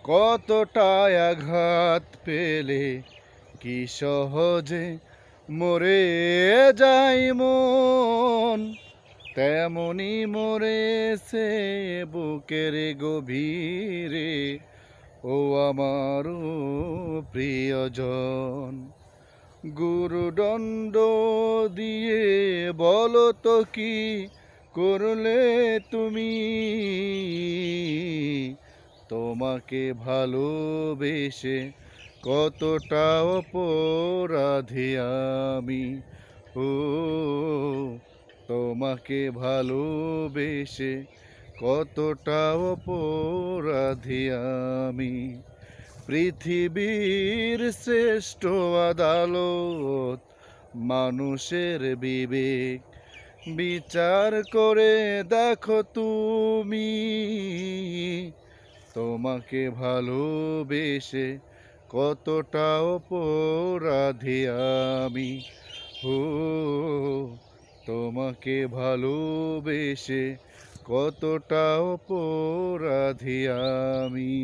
কতটা আঘাত পেলে কি সহজে মরে যায় মন, তেমনি মরেছে বুকের গভীরে ও আমার প্রিয়জন। গুরুদণ্ড দিয়ে বলো তো কি করলে তুমি, তোমাকে ভালোবেসে কতটা অপরাধী আমি। ও তোমাকে ভালোবেসে কতটা অপরাধী আমি। পৃথিবীর শ্রেষ্ঠ আদালত মানুষের বিবেক, বিচার করে দেখো তুমি, তোমাকে ভালোবেসে কতটা অপরাধী আমি। ও তোমাকে ভালোবেসে কতটা অপরাধী আমি।